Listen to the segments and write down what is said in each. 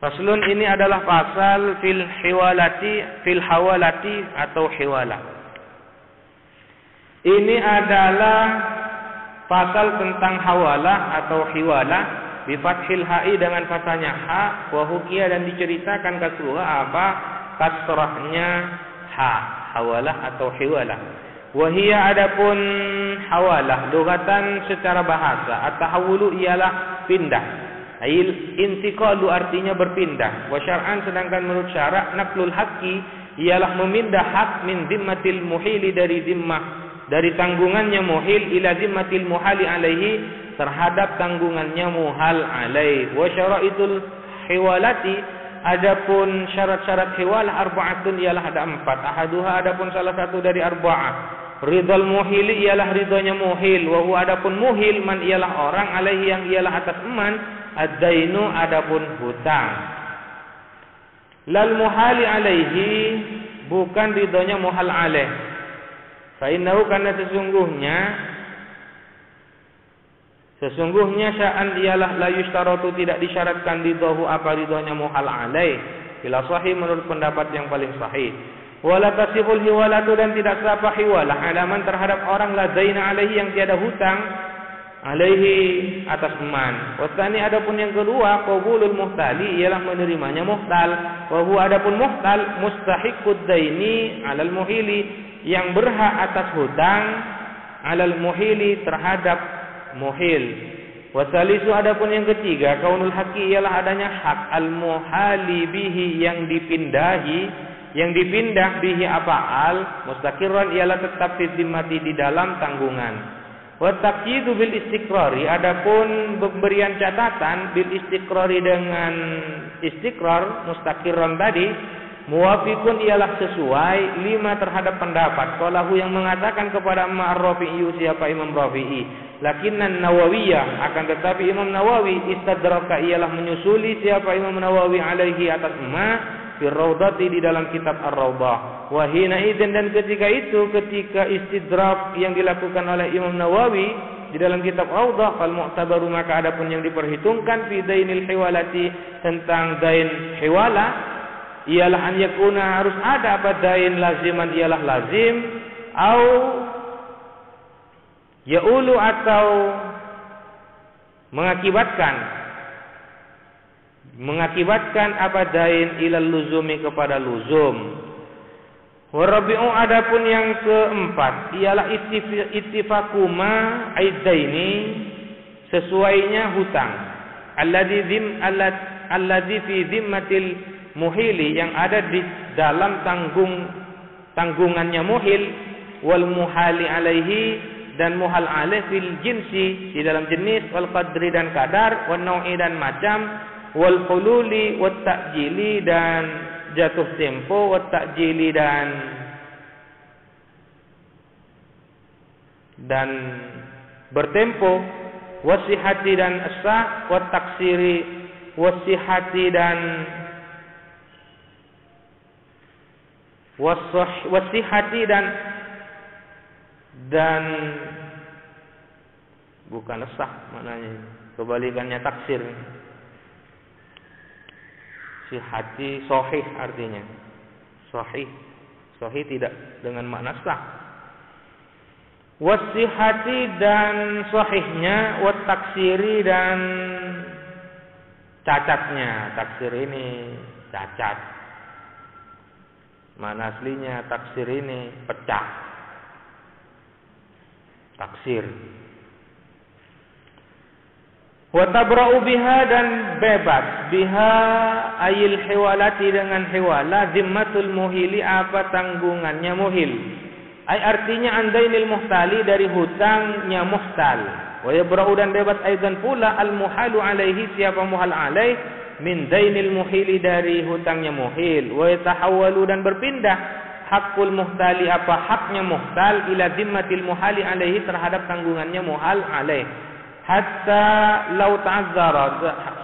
Faslun, ini adalah pasal fil hawalati atau hiwala. Ini adalah pasal tentang hawalah atau hiwala bi fathil ha'i dengan fathahnya ha, wa hukiya dan diceritakan kasruha apa kasrahnya ha, hawalah atau hiwala. Wa hiya adapun hawalah lugatan secara bahasa at-tahawulu ialah pindah. Ail intiqalu artinya berpindah. Wa syar'an sedangkan menurut syarak naqlul haqqi ialah memindah hak min zimmatil muhili dari zimmah dari tanggungannya muhil ila zimmatil muhali alaihi terhadap tanggungannya muhal alaihi. Wa syara'itul hiwalati adapun syarat-syarat hiwalah arba'atun ialah ada 4. Ahaduha adapun salah satu dari arba'ah. Ridhal muhili ialah ridhonya muhil. Wa huwa adapun muhil man ialah orang alaihi yang ialah atas eman. Ad-dainu adapun hutang. Lal muhali alaihi bukan ridhonya muhal alaih. Fa innahu karena sesungguhnya sya'an ialah la yushtaratu tidak disyaratkan ridhohu apa ridhonya muhal alaih. Bila sahih menurut pendapat yang paling sahih. Wala tasihul hiwalatu dan tidak sah hiwalah alaman terhadap orang la daina alaihi yang tiada hutang alaihi atas eman. Wasani adapun yang kedua qabulul muhtali ialah menerimanya muhtal. Wa huwa adapun muhtal mustahiqud daini alal muhili yang berhak atas hutang alal muhili terhadap muhil. Wasalisu adapun yang ketiga kaunul haqi ialah adanya hak al muhali bihi yang dipindah bihi apa al mustaqirran ialah tetap dimati di dalam tanggungan. Wa taqyidu bil istiqrari adapun pemberian catatan bil istiqrari dengan istiqrar mustaqirran tadi muwafiqun ialah sesuai lima terhadap pendapat qalahu yang mengatakan kepada Ar-Rafi'i siapa Imam Rafi'i lakinnan Nawawiyah akan tetapi Imam Nawawi istadraka ialah menyusuli siapa Imam Nawawi alaihi atas ma fi raudhati di dalam kitab Ar-Raudhah. Wa hina idzin dan ketika istidrak yang dilakukan oleh Imam Nawawi di dalam kitab Raudhah fal mu'tabaru maka adapun yang diperhitungkan fi dainil hiwalati tentang dain hiwala ialah an yakuna harus ada apa dain laziman ialah lazim au yaulu atau mengakibatkan apa dain ilal luzumi kepada luzum. Warabi'u adapun yang keempat ialah ittifaquma aidaini sesuainya hutang alladzi fi zimmatil muhili yang ada di dalam tanggungannya muhil wal muhali alaihi dan muhal alaih fil jinsi di dalam jenis wal qadri dan kadar wan nau'i dan macam wal hululi wat ta'jili dan jatuh tempo wat ta'jili dan bertempo wasihati dan sah wat taksiri wasihati dan wasihati dan bukan sah maknanya kebalikannya taksir. Sihati sahih artinya. Sahih tidak dengan makna sah. Wasihati dan sahihnya, wat taksiri dan cacatnya. Taksir ini cacat. Mana aslinya taksir ini pecah. Taksir. Wa tabra'u biha dan bebas biha ayil hiwalati dengan hiwala zimmatul muhili apa tanggungannya muhil ay artinya andainil muhtali dari hutangnya muhtal wa yabra'u dan bebas aidan pula al muhalu alaihi siapa muhal alaih min dainil muhili dari hutangnya muhil wa yatahawwalu dan berpindah hakul muhtali apa haknya muhtal ila zimmatil muhali alaihi terhadap tanggungannya muhal alaih hatta lau ta'azzara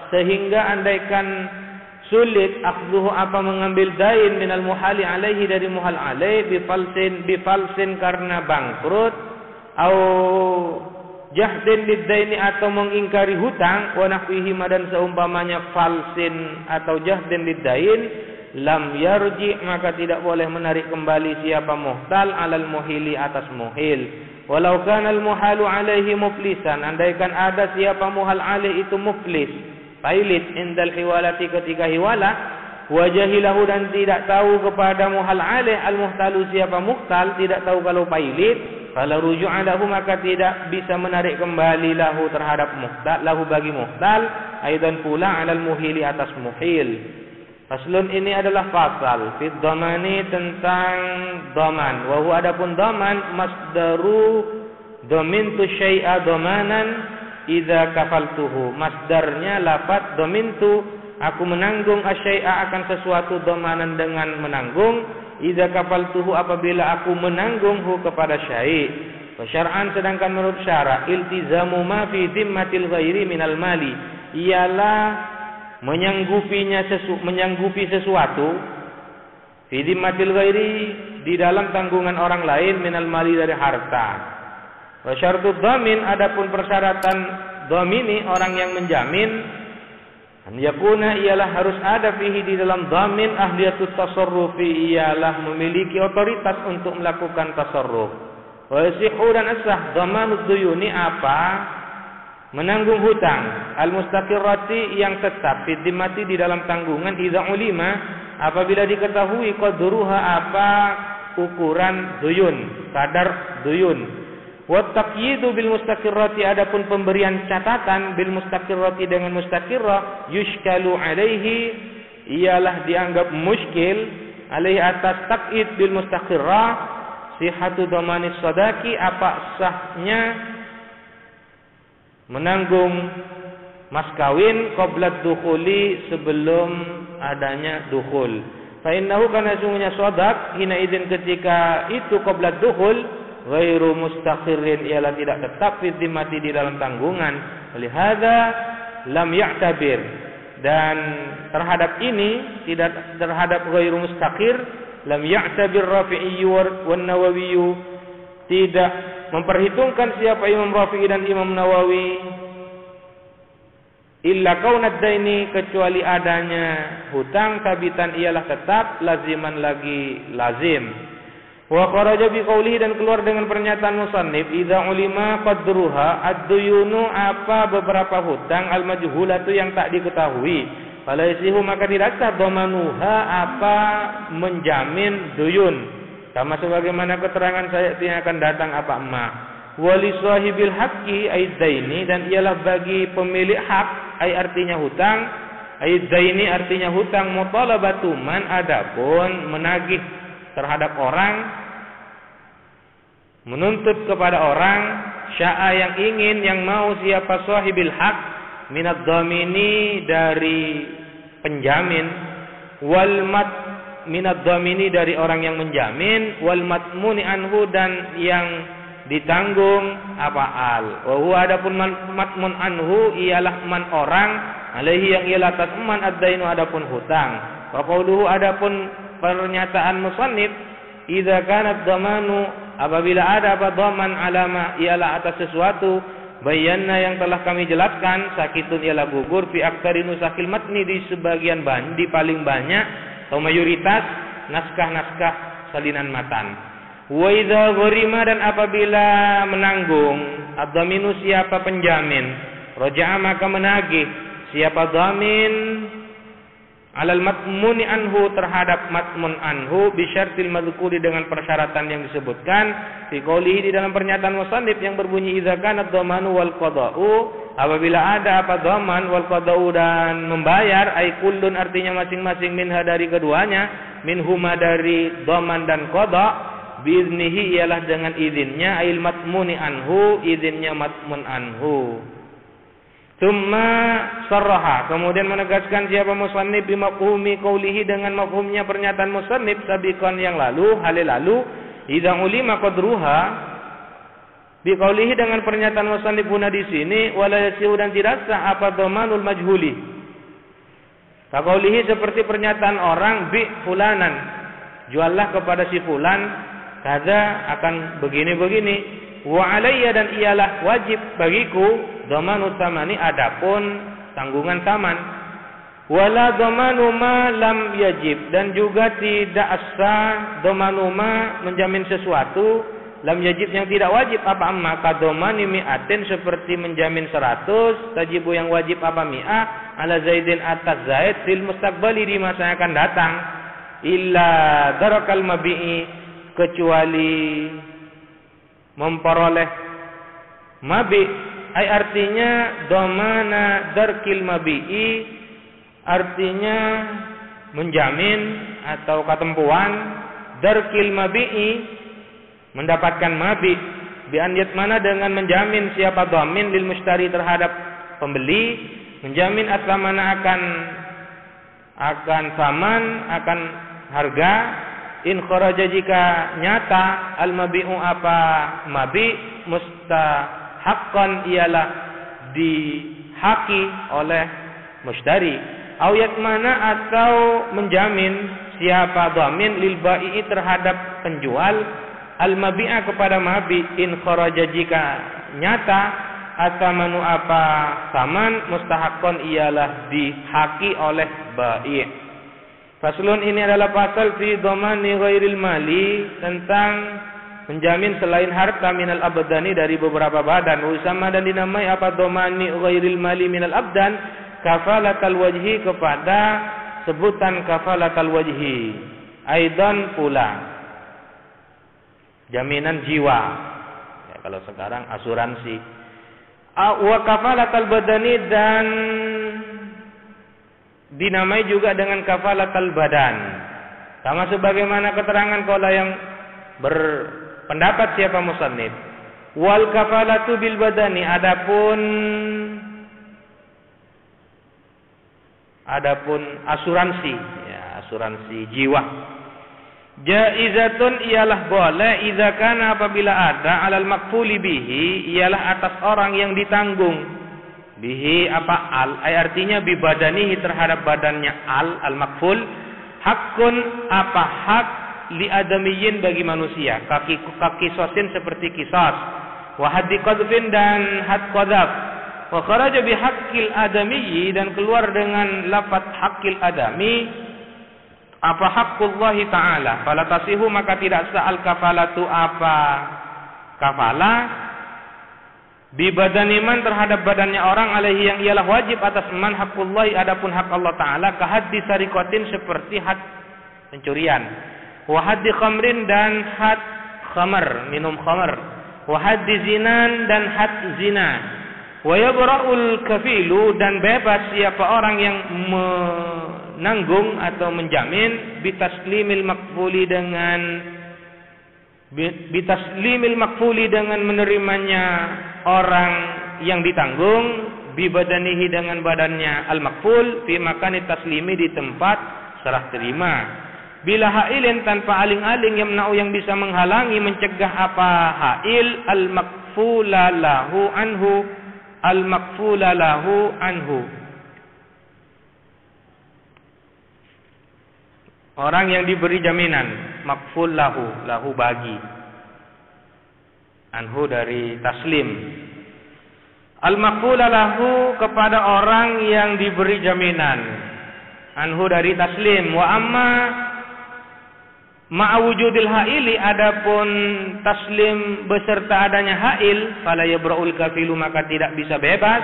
sehingga andaikan sulit akhdhuhu apa mengambil dain minal muhali alaihi dari muhal alaih bifalsin karena bangkrut au jahdin liddaini atau mengingkari hutang, wa nahwihi dan seumpamanya falsin atau jahdin liddain, lam yarji maka tidak boleh menarik kembali siapa muhtal alal muhili atas muhil. Walau kana al muhalu alaihi muflisan, andaikan ada siapa muhal alaih itu muflis, pailit indal hiwalati ketika hiwalah, wajahilahu dan tidak tahu kepada muhal alaih al muhtalu siapa muhtal, tidak tahu kalau pailit, kalau ruju'an lahu maka tidak bisa menarik kembali lahu terhadap muhtal, lahu bagi muhtal, aidan pula alal muhili atas muhil. Faslun ini adalah fasal fi dhamani tentang dhaman. Wa huwa adapun dhaman masdaru dhamintu syai'a dhamanan idza kafaltuhu. Masdarnya lafaz dhamintu, aku menanggung asyai'a akan sesuatu dhamanan dengan menanggung, idza kafaltuhu apabila aku menanggunghu kepada syai'. Wa syar'an sedangkan menurut syara' iltizamu ma fi dhimmatil ghairi minal mali, ialah menyanggupi sesuatu fi dhimmatil ghairi di dalam tanggungan orang lain minal mali dari harta. Wa syartud dhamin adapun persyaratan dhamini orang yang menjamin, an yakuna ialah harus ada fihi di dalam dhamin ahliyatut tasarrufi, ialah memiliki otoritas untuk melakukan tasarruf. Wa yasihu dan asah dhamanud duyuni apa menanggung hutang al-mustaqirrati yang tetap fiddimati di dalam tanggungan idza ulima apabila diketahui qadruha apa ukuran duyun, kadar duyun. Wa taqyidu bil mustaqirrati adapun pemberian catatan bil mustaqirrati dengan mustaqirrah yushkalu alaihi ialah dianggap muskil alaihi atas taqyid bil mustaqirrah sihhatu dhamanis sadaqi apa sahnya menanggung mas kawin qabla dukhuli sebelum adanya dukhul. Fa innahu kana sungguhnya sadaq hina idzin ketika itu qabla dukhul ghairu mustaqirrin ialah tidak tetap fi dhimmati di dalam tanggungan. Lihada lam ya'tabir dan terhadap ini tidak terhadap ghairu mustaqir lam ya'tabir Rafi'i wan Nawawi tidak memperhitungkan siapa Imam Rafi'i dan Imam Nawawi illa kaunad daini kecuali adanya hutang sabitan ialah tetap laziman lagi lazim. Wa kharaja bi qoulihi dan keluar dengan pernyataan musannif idza ulima qadruha ad-duyunu apa beberapa hutang al-majhulatu yang tak diketahui falaisihu maka tidak sah dhamanuha apa menjamin duyun. Sama sebagaimana keterangan saya yang akan datang apa emak. Wali sahibil haqqi aidzaini dan ialah bagi pemilik hak ai artinya hutang, aidzaini artinya hutang mutalabatu man adapun menagih terhadap orang, menuntut kepada orang syaa yang ingin yang mau siapa sahibil haq minad dhamini dari penjamin wal minad dhamini dari orang yang menjamin wal matmuni anhu dan yang ditanggung apa al. Wa huwa adapun matmun anhu ialah man orang alaihi yang ialah atas man ad-dainu adapun hutang. Wa qauluhu adapun pernyataan musannif idza kana ad-dhamanu apabila ada apa dhaman alama ialah atas sesuatu bayanna yang telah kami jelaskan sakitun ialah gugur fi aktsari nusakil matni di sebagian di paling banyak atau mayoritas naskah-naskah salinan matan. Wa idza gharima dan apabila menanggung ad-dhaminu siapa penjamin raja'a maka menagih siapa dhamin alal matmuni anhu terhadap matmun anhu bi syartil madhkuri dengan persyaratan yang disebutkan fi qoulihi di dalam pernyataan musannif yang berbunyi idza kana ad-dhamanu wal qada'u apabila ada apa dhaman wal qada'u dan membayar ai kullun artinya masing-masing minha dari keduanya minhuma dari dhaman dan qada' biiznihi ialah dengan izinnya ail matmuni anhu izinnya matmun anhu. Tsumma sarraha kemudian menegaskan siapa musannif bimafhumi qoulihi dengan mafhumnya pernyataan musannif sabiqan yang lalu idza ulima qadruha biqaulihi dengan pernyataan musannif guna di sini wala yasihu dan tidak sah apa dhamanul majhuli. Kaqaulihi seperti pernyataan orang bi fulanan juallah kepada si fulan kada akan begini-begini wa alayya dan ialah wajib bagiku dhamanu tsamani adapun tanggungan taman. Wala dhamanu ma lam yajib dan juga tidak sah dhamanu ma menjamin sesuatu lam yajib yang tidak wajib apa amma kadhamani mi'atin seperti menjamin 100 tajibu yang wajib apa mi'ah ala zaidin atas zaid fil mustaqbali di masa yang akan datang illa darakal mabi'i kecuali memperoleh mabi ay artinya dhamana darkil mabi'i artinya menjamin atau ketempuan darkil mabi'i mendapatkan mabi bi an yatmana dengan menjamin siapa dhamin lil mustari terhadap pembeli menjamin aslamana akan saman akan harga in kharaja jika nyata al mabi'u apa mabi mustahaqqan ialah dihaki oleh mustari au yatmana atau menjamin siapa dhamin lil bai'i terhadap penjual al-mabi'a kepada mabi in kharaja jika nyata asamanu apa saman mustahaqqan ialah dihaki oleh bai'. Faslun ini adalah pasal fi dhamani ghairil mali tentang menjamin selain harta minal abdani dari beberapa badan. Usama dan dinamai apa dhamani ghairil mali minal abdan kafalatal wajhi kepada sebutan kafalatal wajhi. Aidan pula jaminan jiwa ya, kalau sekarang asuransi wa kafalatal badani dan dinamai juga dengan kafalatal badan sama sebagaimana keterangan qala yang berpendapat siapa musannif wal kafalatu bil badani adapun asuransi ya asuransi jiwa jaizatun ialah boleh idza kana apabila ada alal makfuli bihi ialah atas orang yang ditanggung bihi apa al ay artinya bi badanihi terhadap badannya al makful hakun apa hak li adamiyyin bagi manusia kaki sosin seperti kisas wa haddi qadfin dan had qadaf wa kharaja bi haqqil adamiyyi dan keluar dengan lafaz haqqil adami apa haqqullahi ta'ala fala tasihu maka tidak sah al kafalatu apa kafala bi badaniman terhadap badannya orang alaihi yang ialah wajib atas man haqqullahi adapun hak Allah taala ka haddi sarikotin seperti had pencurian wa haddi khamrin dan had khamar minum khamar wa haddi zinan dan had zina wa yabra'ul kafilu dan bebas siapa orang yang menanggung atau menjamin bitaslimil makfuli dengan menerimanya orang yang ditanggung bibadanihi dengan badannya al makful fi makani taslimi di tempat serah terima bila hailin tanpa aling-aling yang bisa menghalangi mencegah apa hail al makfula lahu anhu orang yang diberi jaminan makful lahu bagi anhu dari taslim al makful lahu kepada orang yang diberi jaminan anhu dari taslim wa amma ma'awujudil haili adapun taslim beserta adanya hail fala yabra'ul kafilu maka tidak bisa bebas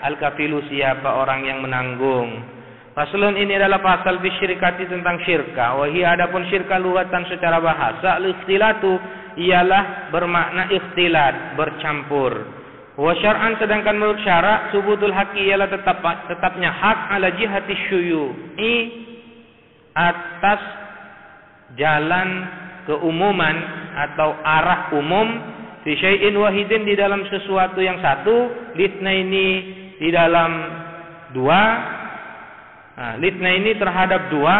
al kafilu siapa orang yang menanggung. Faslun ini adalah pasal fi syirkati tentang syirka. Wa hiya adapun syirka lughatan secara bahasa al-ikhtilatu ialah bermakna ikhtilat, bercampur. Wa syar'an sedangkan menurut syarak subutul haqqi ialah tetapnya hak ala jihati syuyu'i atas jalan keumuman atau arah umum fi syai'in wahidin di dalam sesuatu yang satu litnaini di dalam dua. Nah, litna ini terhadap dua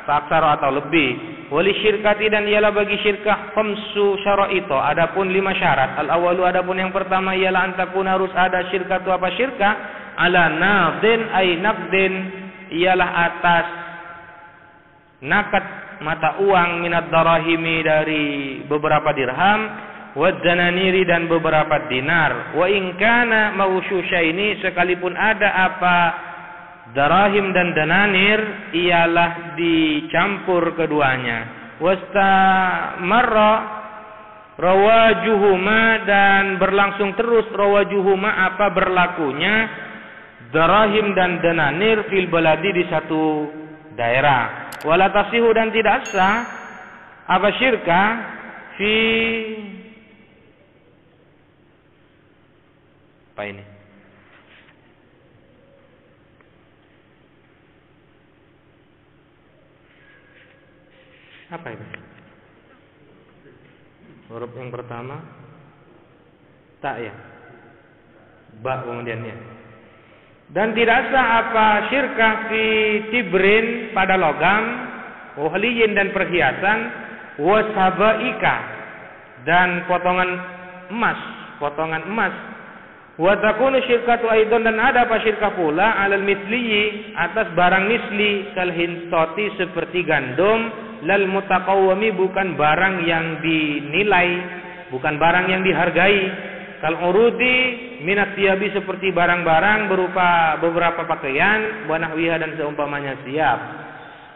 faksar atau lebih. Wali syirkati dan ialah bagi syirkah khamsu syara'ito. Adapun 5 syarat. Al-awalu adapun yang pertama ialah antakun harus ada syirkatu apa syirkah ala naqdin ay naqdin ialah atas nakat mata uang minad darahimi dari beberapa dirham wadananiri dan beberapa dinar. Wa in kana mawshushaini, sekalipun ada apa darahim dan dananir, ialah dicampur keduanya. Wastamarra rawajuhuma, dan berlangsung terus rawajuhuma apa berlakunya darahim dan dananir fil baladi di satu daerah. Wala tasihu, dan tidak sah apa syirka fi apa ini? Apa itu? Huruf yang pertama tak ya? Ba kemudiannya. Dan tidak sah apa syirkah fi tibrin pada logam, wahliyin dan perhiasan, wasabaika dan potongan emas, wa takunu syirkatu aidon, dan ada apa syirkah pula alal misliyi atas barang misli, kal hintoti seperti gandum, lal mutaqawwami bukan barang yang dinilai, bukan barang yang dihargai, kal urudi minat tiabi seperti barang-barang berupa beberapa pakaian, wa nahwiha dan seumpamanya siap.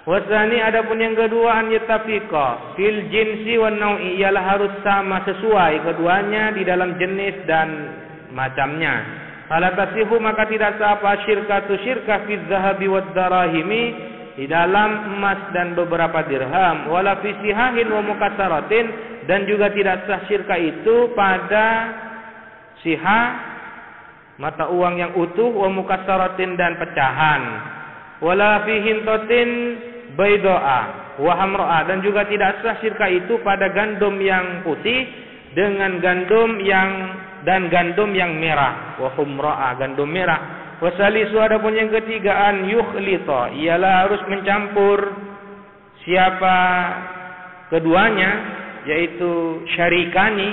Wasani, adapun yang kedua, an yatafiqa fil jinsi wan nau'i, ialah harus sama sesuai keduanya di dalam jenis dan macamnya. Fala tasihu, maka tidak sah apa syirkatu syirkah fi dzahabi wad darahimi, di dalam emas dan beberapa dirham, wala fi sihahin wa mukassaratin, dan juga tidak sah syirkah itu pada siha mata uang yang utuh, wa mukassaratin dan pecahan, wala fi hintatin baidoa wa hamroa, dan juga tidak sah syirkah itu pada gandum yang putih dengan gandum yang merah, wa humroa gandum merah. Wasalisu, adapun yang ketiga, an yukhlita, ialah harus mencampur siapa keduanya, yaitu syarikani,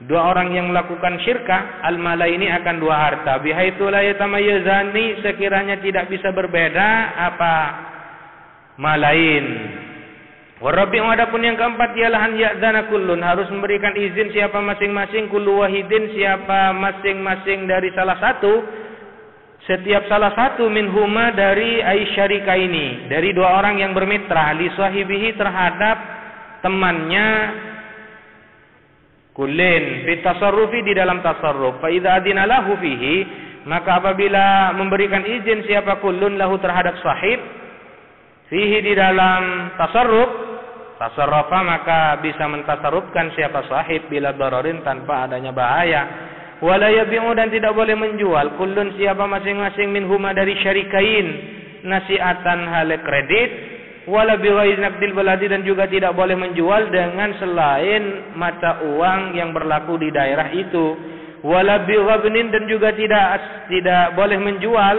dua orang yang melakukan syirkah, al-mala ini akan dua harta, bihaitsu la yatamayyazani, sekiranya tidak bisa berbeda apa malain. Warabi'u, adapun yang keempat, ialah an ya'dzana kullun, harus memberikan izin siapa masing-masing, kullu wahidin, siapa masing-masing dari salah satu, setiap salah satu minhuma dari aisyarika ini, dari dua orang yang bermitra, li sahibihi terhadap temannya, kullin fi tasarrufi, di dalam tasarruf. Fa idza adina lahu fihi, maka apabila memberikan izin siapa kullun lahu terhadap sahib, fihi di dalam tasarrufa, maka bisa mentasarrufkan siapa sahib bila dararin, tanpa adanya bahaya. Wala yabi'u, dan tidak boleh menjual kullun siapa masing-masing minhuma dari syarikain, nasi'atan hale kredit, wala bighairi naqdil baladi, dan juga tidak boleh menjual dengan selain mata uang yang berlaku di daerah itu, wala bighabnin, dan juga tidak boleh menjual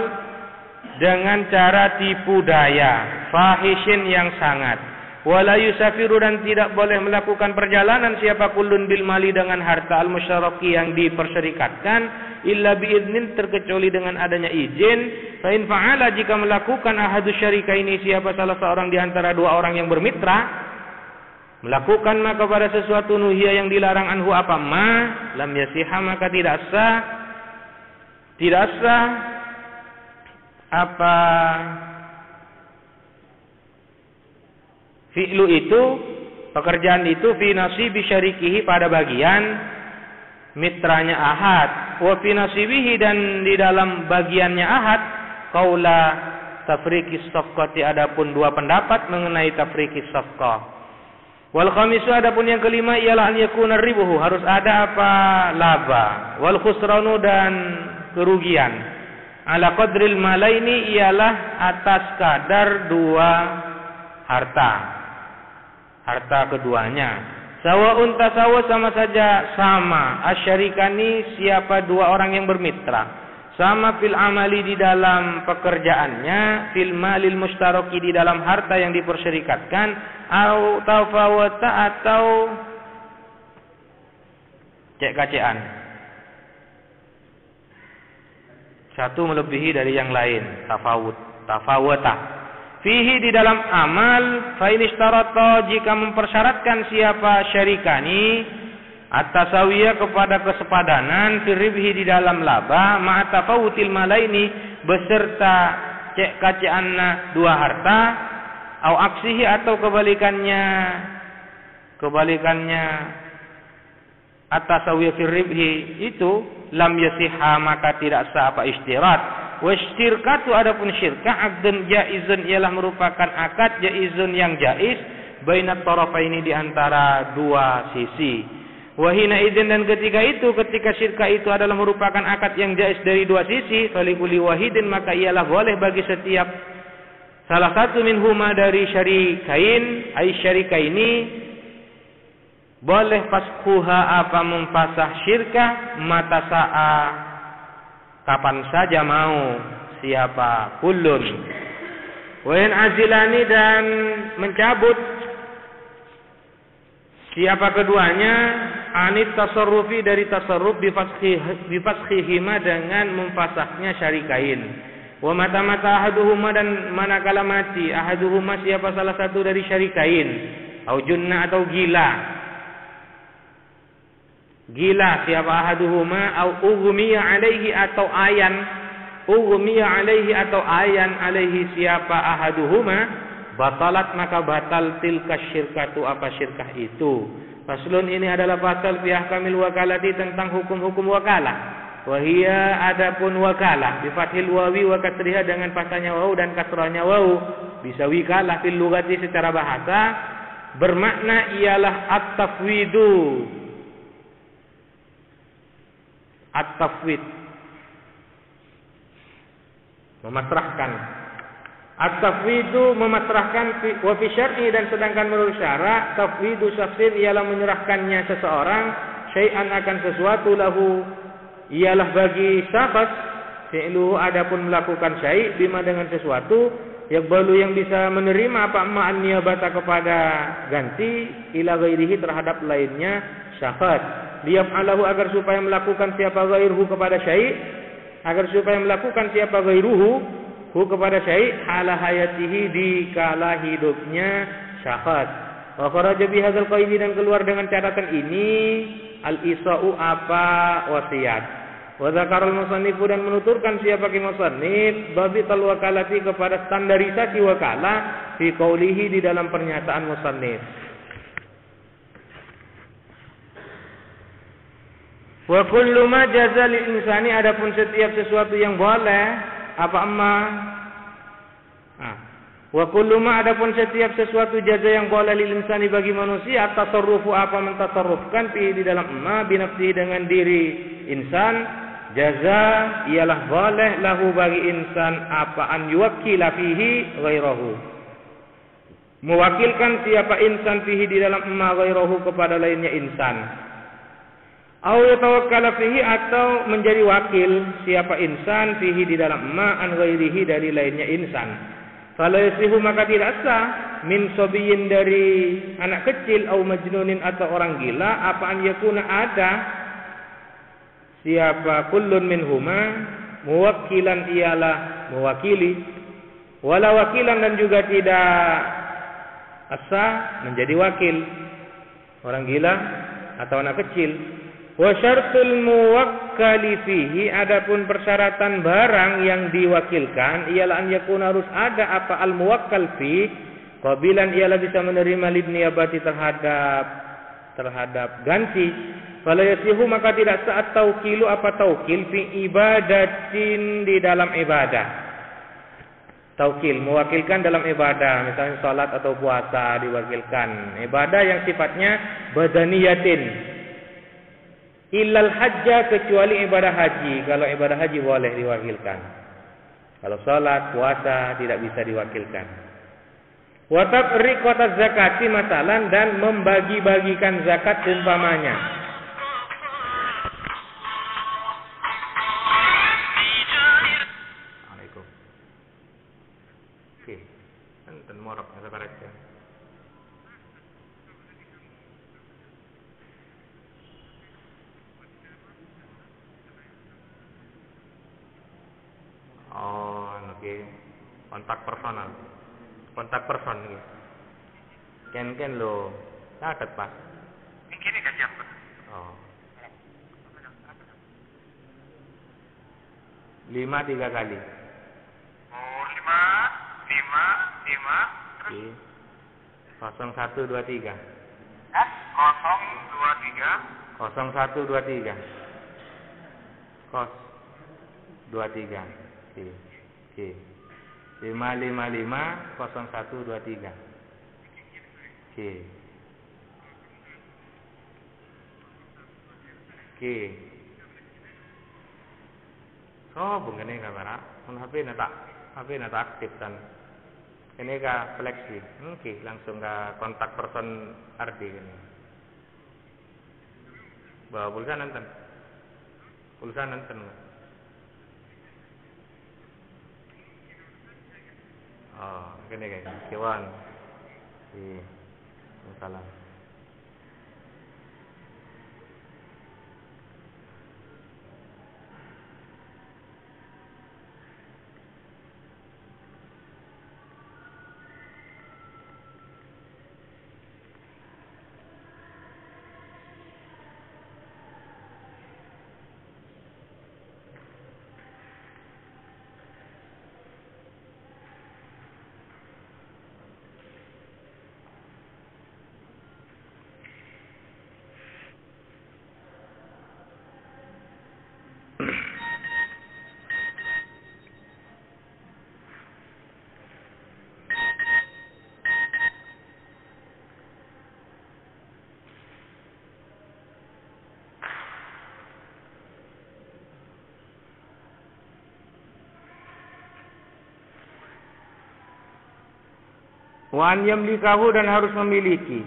dengan cara tipu daya, fahishin yang sangat. Wala yusafiru, dan tidak boleh melakukan perjalanan siapa kullun bil mali dengan harta al musyaraki yang diperserikatkan, illa biiznin, terkecuali dengan adanya izin. Fa in fa'ala, jika melakukan ahadus syarika ini siapa salah seorang di antara dua orang yang bermitra, melakukan maka pada sesuatu nuhia yang dilarang anhu apa ma lam yasiha, maka tidak sah apa fi'lu itu, pekerjaan itu, fi nasibi syarikihi, pada bagian mitranya ahad, wa fi nasibihi, dan di dalam bagiannya ahad, qaula tafriqis safqati, adapun dua pendapat mengenai tafriqis safqah. Wal khamisu, adapun yang kelima, ialah an yakuna ribuhu, harus ada apa laba, wal khusranu, dan kerugian, ala qadril malaini, ialah atas kadar dua harta keduanya. Sawa'un tasawa, sama saja sama, asyarikani, siapa dua orang yang bermitra, sama fil amali, di dalam pekerjaannya, fil malil mustaraki, di dalam harta yang diperserikatkan, au tafawata, atau cek-kacean, satu melebihi dari yang lain, tafawata. Fihi, di dalam amal, fa in istarata, jika mempersyaratkan siapa syarikani At-tasawiyah kepada kesepadanan firibhi di dalam laba ma'atafawutil malaini beserta cek kacianna dua harta au aksihi atau kebalikannya at-tasawiyah firibhi itu lam yasihha maka tidak sah apa istirat. Wa syirkatu adapun syirkah aqdun jaizun ialah merupakan akad jaizun yang jaiz bainat tarafaini di antara dua sisi. Wahina idzin dan ketika syirkah itu adalah merupakan akad yang jaiz dari dua sisi, falikuli wahidin maka ialah boleh bagi setiap salah satu minhuma dari syarikaini boleh faskuha apa memfasah syirkah mata sa'a kapan saja mau siapa kullun. Wa in azilani dan mencabut siapa keduanya anit tasarrufi dari tasarruf bifathihima dengan memfasahnya syarikain. Wa mata ahaduhuma dan manakala mati ahaduhuma siapa salah satu dari syarikain au junna atau gila siapa ahaduhuma au ughmiya alaihi atau ayan alaihi siapa ahaduhuma batalat maka batal tilka syirkatu apa syirkah itu. Faslun ini adalah pasal fi ahkamil wakalati tentang hukum-hukum wakalah. Wahia adapun wakalah bi fathil wawi wa kasriha dengan fathahnya waw dan kasrahnya waw bisa wikalah fil lugati secara bahasa bermakna ialah at-tafwid memasrahkan. At-tafwidu memasrahkan wa fi syar'i dan sedangkan menurut syarak tafwidu syaksin ialah menyerahkannya seseorang syai'an akan sesuatu lahu ialah bagi syakhs fi'luhu adapun melakukan syai' bima dengan sesuatu yaqbalu yang bisa menerima apa ma'an niyabata kepada ganti ila ghairihi terhadap lainnya syakhs liyaf'alahu agar supaya melakukan siapa ghairuhu kepada syai' kepada syai' hala hayatihi di kala hidupnya syakhs. Wa kharaja bi hadzal qaidi dan keluar dengan catatan ini al-isa'u apa wasiat. Wa dzakara al-musannifu dan menuturkan siapa ki musannif babi tal wakalati kepada standarisasi wakalah fi qaulihi di dalam pernyataan musannif. Wa kullu ma jaza lil insani adapun setiap sesuatu yang boleh wa kullu ma adapun setiap sesuatu jaza yang boleh lil insani bagi manusia tasarrufu apa mentasarrufkan fi di dalam binafsi dengan diri insan jaza ialah boleh lahu bagi insan apa an yuwakkila fihi ghairahu mewakilkan siapa insan fihi di dalam ghairahu kepada lainnya insan au yatawakkala fihi atau menjadi wakil siapa insan fihi di dalam an ghairihi dari lainnya insan. Fala yasihu maka tidak sah min sabiyin dari anak kecil au majnunin atau orang gila apa an yakuna ada siapa kullun minhuma muwakkilan ialah mewakili wala wakilan dan juga tidak sah menjadi wakil orang gila atau anak kecil. Wa syartul muwakkali fihi adapun persyaratan barang yang diwakilkan ialah an yakuna harus ada apa al muwakkal fi qabilan ialah bisa menerima lidniyabati terhadap ganti. Fala yasihu maka tidak sah tauqilu apa taukil fi ibadatin di dalam ibadah. Taukil mewakilkan dalam ibadah misalnya salat atau puasa diwakilkan ibadah yang sifatnya badaniyatin. Illal hajja kecuali ibadah haji. Kalau ibadah haji boleh diwakilkan. Kalau salat, puasa tidak bisa diwakilkan. Wa tabriqat zakati masalan dan membagi-bagikan zakat umpamanya. Assalamualaikum. Oke. Enten morok sabar aja. Okay. Kontak person ken lo catat Pak ini kan jam Oh. 5 3 kali. Oh, 5 Oke. 0123. 023 0123. Kos 23. Oke. Oke. 555 0123. Oke. Oke. Oh, bungkene kamera. HP nata aktif kan. Ini ka fleksi. Oke, langsung ke kontak person RD ini. Bawa pulsa nonton. Pulsa nonton. Oh, ini kayak kawan. Iya. Salam. Wan yamlikahu dan harus memiliki.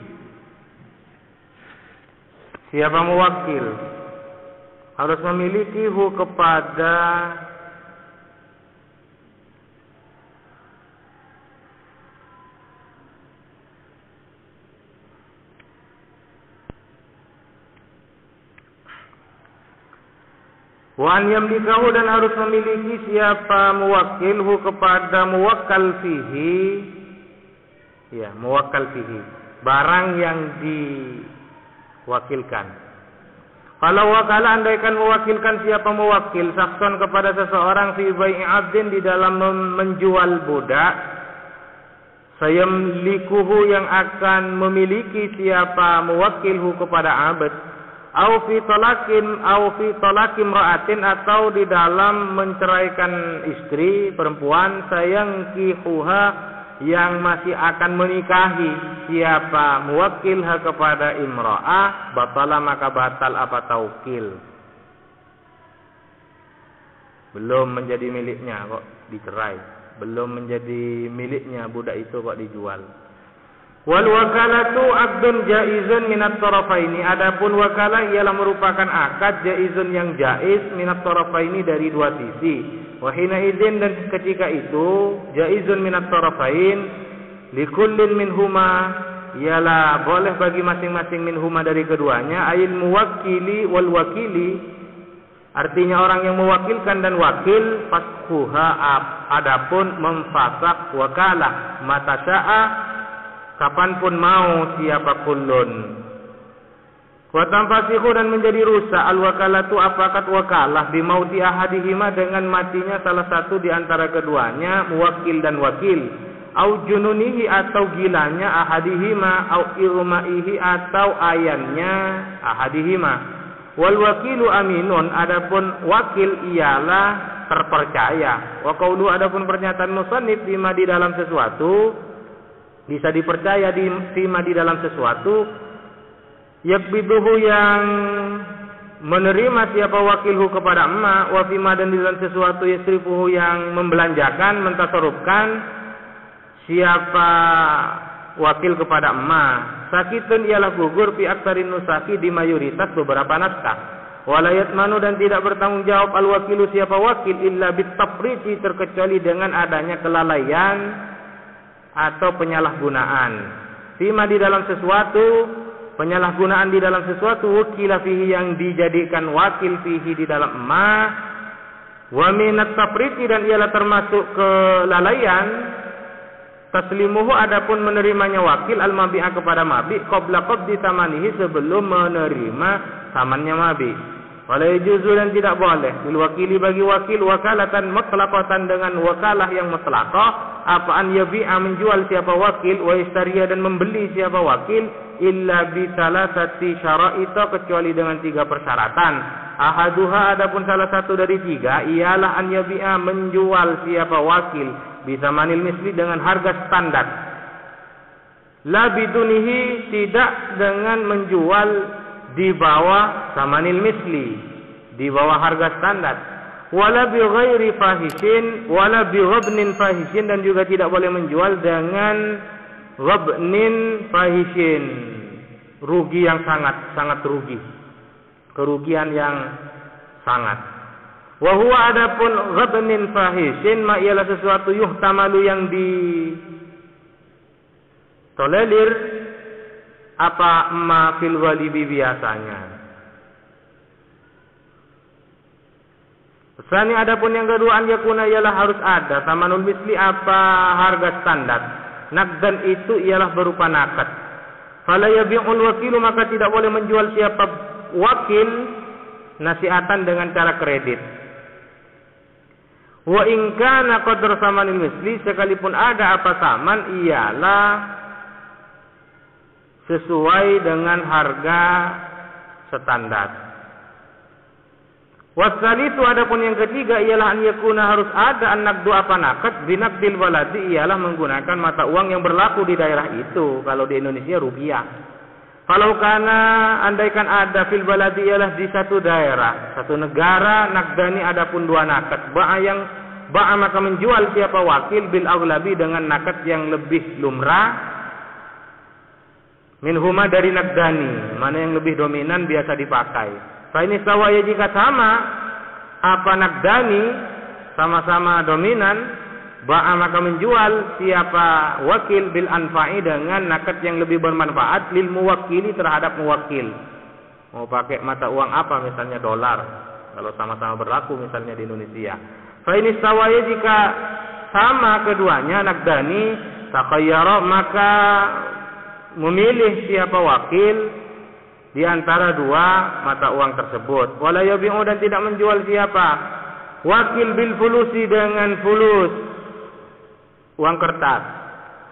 Siapa mewakil? Harus memiliki hu kepada Wan yamlikahu dan harus memiliki siapa mewakil hu kepada muwakkal fihi. Ya, muwakkal fihi, barang yang diwakilkan. Kalau wakala andaikan mewakilkan siapa mewakil sakson kepada seseorang fi bai'i 'abdin di dalam menjual budak, sayamlikuhu yang akan memiliki siapa mewakilhu kepada abd, au fi talakim ra'atin atau di dalam menceraikan istri perempuan, sayangkihuha yang masih akan menikahi siapa muwakilha kepada imra'ah, batala maka batal apa taukil. Belum menjadi miliknya kok dicerai, belum menjadi miliknya budak itu kok dijual. Wal wakalatu abdun jaizun minat tarafaini, adapun wakalah ialah merupakan akad jaizun yang jaiz minat tarafaini dari dua sisi. Wahina izin dan ketika itu jaizun minat tarafain likullin minhuma, ialah boleh bagi masing-masing minhuma dari keduanya, ail muwakkili wal wakili, artinya orang yang mewakilkan dan wakil, fasquha adapun memfasak wakalah mata syaa kapanpun mau siapa kullun. Wa tanfasihu dan menjadi rusak al-wakalatu apakat wakalah bimauti ahadihima dengan matinya salah satu di antara keduanya, muwakil dan wakil, au jununihi atau gilanya ahadihima, au irmaihi atau ayannya ahadihima. Wal wakilu aminun, adapun wakil ialah terpercaya. Wa qaulu, adapun pernyataan musannif bima di dalam sesuatu, bisa dipercaya bima di dalam sesuatu, yakbiduhu yang menerima siapa wakilhu kepada emak, wa fima dan di dalam sesuatu yasrifuhu yang membelanjakan, mentasarufkan siapa wakil kepada emak. Sakitun ialah gugur fi aktarin nusaki di mayoritas beberapa naskah. Walayat manu dan tidak bertanggung jawab al wakilu siapa wakil illa bitafriti terkecuali dengan adanya kelalaian atau penyalahgunaan. Fima di dalam sesuatu, penyalahgunaan di dalam sesuatu, wakila fihi yang dijadikan wakil fihi di dalam emas, wa minat tafriti dan ialah termasuk kelalaian, taslimuhu adapun menerimanya wakil al-mabi'ah kepada mabi' qabla qabdi tamanihi sebelum menerima samannya mabi. Wala yajuzu dan tidak boleh bil wakili bagi wakil wakalatan mutlaqatan dengan wakalah yang mutlaqah apaan yabi'a menjual siapa wakil wa yastariya dan membeli siapa wakil illa bi salasati syara'ita kecuali dengan 3 persyaratan. Ahaduha adapun salah satu dari 3 ialah an yabi'a menjual siapa wakil bisa manil misli dengan harga standar. La bidunihi tidak dengan menjual di bawah samanil misli, di bawah harga standar. Wala bi ghairi fahishin, wala bi ghabnin fahishin dan juga tidak boleh menjual dengan ghabnin fahishin. Rugi yang sangat rugi. Kerugian yang sangat. Wa huwa adapun ghabnin fahishin ma ialah sesuatu yuhtamalu yang tolerir apa ma fil walibi biasanya. Pesannya adapun yang kedua an yakuna ialah harus ada samanul misli apa harga standar. Naqdan itu ialah berupa nakad. Fala yabi'ul wakilu maka tidak boleh menjual siapa wakil nasiatan dengan cara kredit. Wa in kana qadar samanil misli sekalipun ada apa saman ialah sesuai dengan harga standar. Wasalisu adapun yang ketiga ialah an yakuna harus ada an-naqdu apa nakad binaqdil baladi ialah menggunakan mata uang yang berlaku di daerah itu. Kalau di Indonesia rupiah. Kalau kana andaikan ada fil baladi ialah di satu daerah, satu negara naqdani adapun 2 nakad. Ba'a maka menjual siapa wakil bil aghlabi dengan nakad yang lebih lumrah. Minhuma dari naqdani, mana yang lebih dominan biasa dipakai. Fa ini sawaya jika sama apa naqdani sama-sama dominan, ba'a maka menjual siapa wakil bil anfa'i dengan nakad yang lebih bermanfaat lil muwakkili terhadap muwakkil. Mau pakai mata uang apa misalnya dolar, kalau sama-sama berlaku misalnya di Indonesia. Fa ini sawaya jika sama keduanya naqdani takhayyara maka memilih siapa wakil di antara 2 mata uang tersebut. Wala yabi'u dan tidak menjual siapa wakil bil fulusi dengan fulus uang kertas.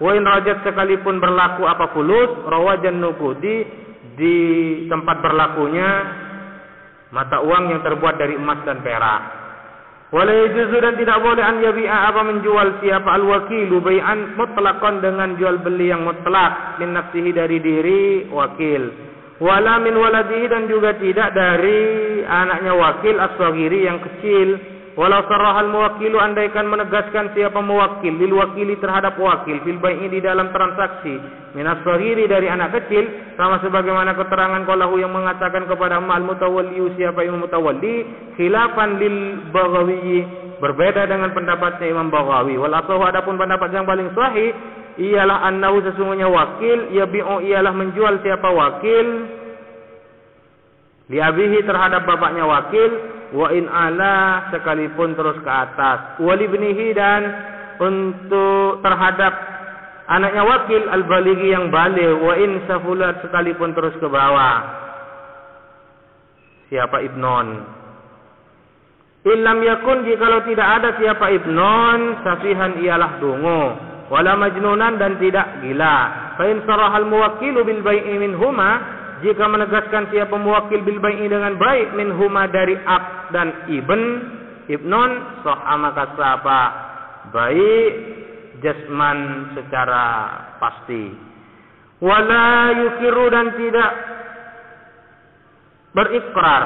Wa in rajat sekalipun berlaku apa fulus rawajan nukudi di tempat berlakunya mata uang yang terbuat dari emas dan perak. Wala yajuzu dan tidak boleh an yabi'a apa menjual siapa al-wakilu bai'an mutlaqan dengan jual beli yang mutlak min nafsihi dari diri wakil. Wala min waladihi dan juga tidak dari anaknya wakil as-saghiri yang kecil. Walau sarahal muwakkilu andaikan menegaskan siapa muwakkil lil wakili terhadap wakil fil bai'i di dalam transaksi min as-saghiri dari anak kecil sama sebagaimana keterangan qalahu yang mengatakan kepada al mutawalli siapa imam mutawalli khilafan lil Baghawi berbeda dengan pendapatnya Imam Baghawi. Wal asahu adapun pendapat yang paling sahih ialah annahu sesungguhnya wakil yabi'u ialah menjual siapa wakil li abihi terhadap bapaknya wakil wa in ala sekalipun terus ke atas walibnihi dan untuk terhadap anaknya wakil al-balighi yang baligh wa in safulat sekalipun terus ke bawah siapa ibnon illam yakun jikalau tidak ada siapa ibnon safihan ialah dungu wala majnunan dan tidak gila fa in sarahal muwakkilu bil bai'i minhuma jika menegaskan siapa muwakil bil bai'i dengan baik minhuma dari ab dan ibnon sahha maka sapa baik jasman secara pasti wala yukiru dan tidak berikrar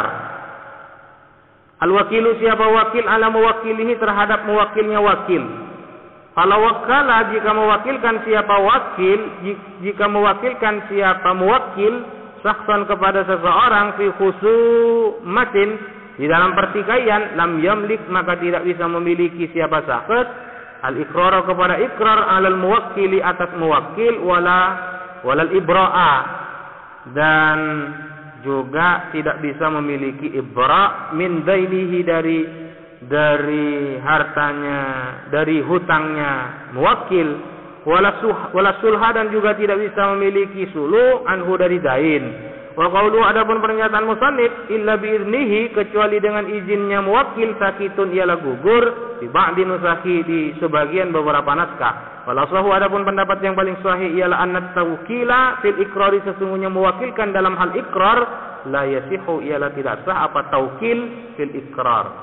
al-wakilu siapa wakil ala muwakkilihi terhadap muwakilnya wakil. Kalau wakala jika mewakilkan siapa wakil jika mewakilkan siapa muwakkil saksan kepada seseorang fi khusumatin di dalam pertikaian lam yamlik maka tidak bisa memiliki siapa sahabat al-iqrar kepada ikrar alal muwakkili atas muwakkil walal ibra'a dan juga tidak bisa memiliki ibra min dainihi dari hartanya dari hutangnya muwakkil wala sulha dan juga tidak bisa memiliki sulu anhu dari dain Wa qawluhu adapun pernyataan musannif illa biiznihi kecuali dengan izinnya muwakkil sakitun ialah gugur di ba'di nusakhi di sebagian beberapa naskah. Wal aslahu adapun pendapat yang paling sahih ialah annat tawkila fil iqrari sesungguhnya mewakilkan dalam hal ikrar la yasihu ialah tidak sah apa taukil fil iqrar.